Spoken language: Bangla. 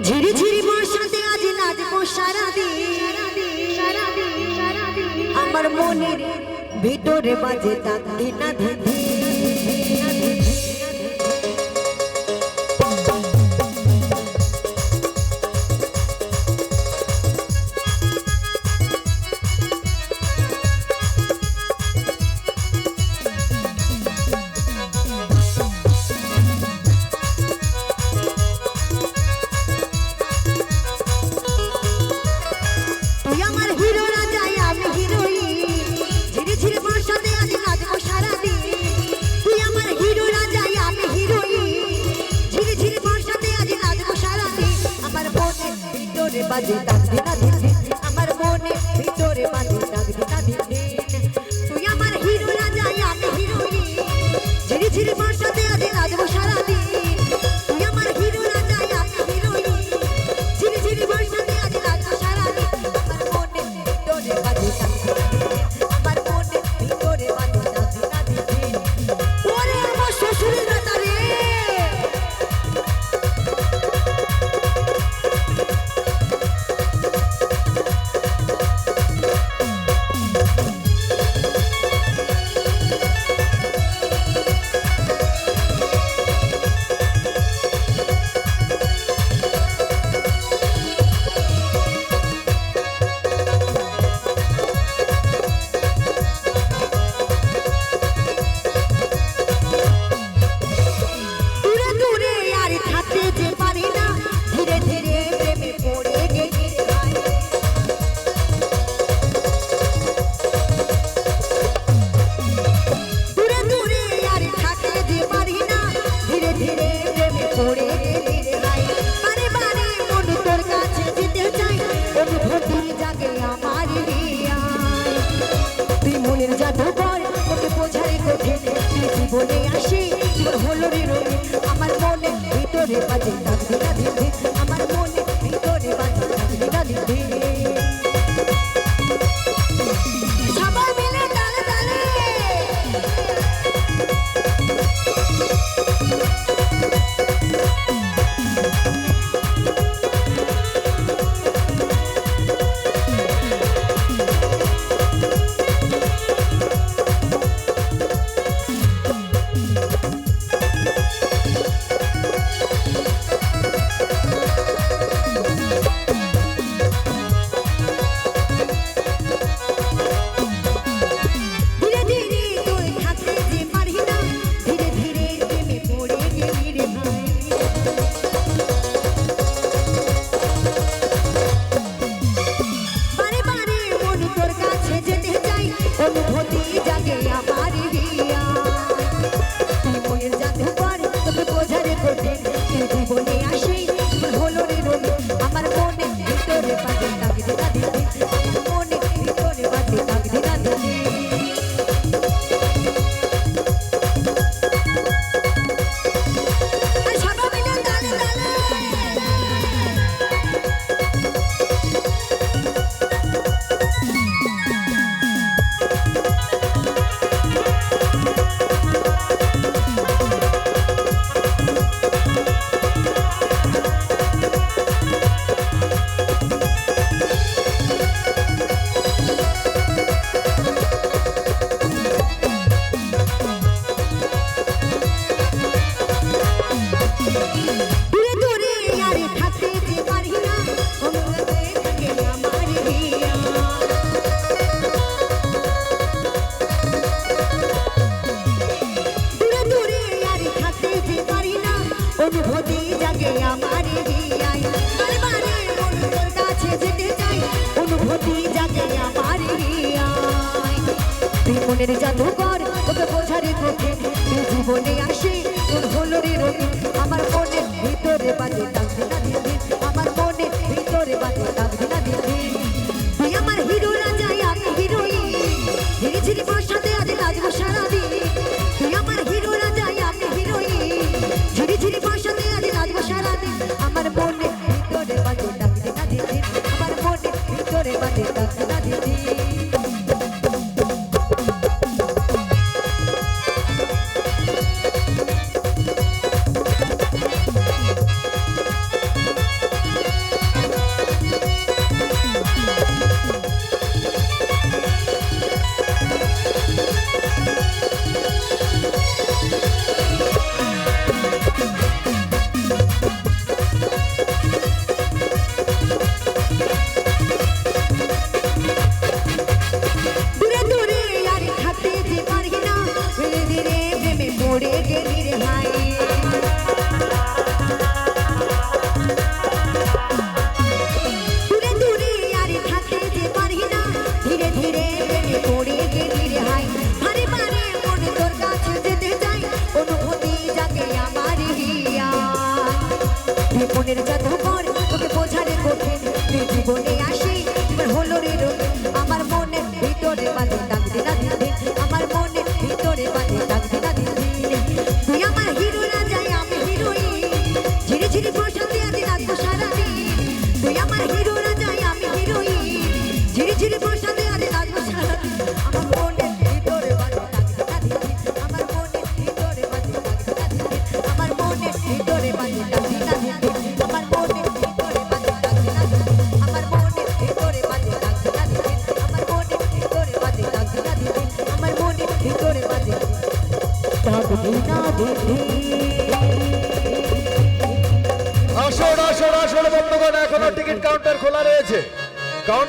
ঝিরি ঝিরি বর্ষাতে আজ নাচবো সারাদিন, আমার মনের ভিতরে বাজে তাক দিনা ধিন। বাজে তাক দিনা ধিন, আমার মনে ভিতরে বাজে তাক দিনা ধিন। তুই আমার হিরো রাজা আমি হিরোইন, ঝিরি ঝিরি বর্ষাতে আজ নাচবো সারাদিন। তুই আমার হিরো রাজা আমি হিরোইন, ঝিরি ঝিরি বর্ষাতে আজ নাচবো সারাদিন। আমার মনে ভিতরে বাজে তাক দিনা ধিন, আমার মনে ভিতরে বাজে তাক দিনা ধিন। ওরে আমার শ্বশুরের রাজা রে, জীবনে আসে জীবন হলো রে রঙিন, আমার মনে ভিতরে বাজে তাক দিনা ধিন, আমার মনে ভিতরে বাজে তাক দিনা ধিন। সবাই মিলে তালে তালে জীবনে আসে হলো রে রঙিন, আমার মনে ভিতরে বাজে তাক দিনা ধিন, আমার মনে ভিতরে বাজে তাক দিনা ধিন। অনুভূতি জাগে আমার হিয়ায়, বারবারে মন তোর কাছে যেতে চাই, অনুভূতি জাগে আমার হিয়ায়। তুই মনের জাদুকর তোকে বোঝার কঠিন, তুই জীবনে আসে তোর হলো রে রঙিন, আমার মনের ভিতরে বাজে তাক দিনা ধিন, আমার মনের ভিতরে বাজে তাক দিনা ধিন। তুই আমার হিরো রাজা আমি হিরোইন, ঝিরি ঝিরি বর্ষাতে আজ নাচবো সারাদিন। তুই আমার হিরো রাজা আমি হিরোইন, ঝিরি ঝিরি বর্ষাতে আজ নাচবো সারাদিন। আমার মনে ভিতরে বাজে তাক দিনা ধিন, আমার মনে ভিতরে বাজে তাক দিনা ধিন। তুই মনের জাদুকর তোকে বোঝারে কঠিন তুই জীবনে আসি এবার হলো রে রঙিন আমার মনের ভিতরে বাঁধে দাগ দিনা দিন দিন আমার মনের ভিতরে বাঁধে দাগ দিনা দিন দিন তুই আমার হিরো না যাই আমি হিরোইন ঝিরি ঝিরি প্রশান্তি আদি রাখবো সারাদিন তুই আমার হিরো না যাই আমি হিরোইন ঝিরি ঝিরি প্রশান্তি আদি রাখবো সারাদিন আমার মনের ভিতরে বাঁধে দাগ দিনা দিন দিন আমার মনের ভিতরে বাঁধে দাগ দিনা দিন দিন আমার মনের ভিতরে বাঁধে দাগ দিনা দিন দিন আমার মনের ভিতরে বাঁধে দাগ দিনা দিন দিন আমার মনের ভিতরে বাঁধে দাগ দিনা দিন দিন আমার মনের ভিতরে বাঁধে দাগ দিনা দিন দিন আমার মনের ভিতরে বাঁধে দাগ দিনা দিন দিন আসুন আসুন আসুন বন্ধুগণ, এখনো টিকিট কাউন্টার খোলা রয়েছে।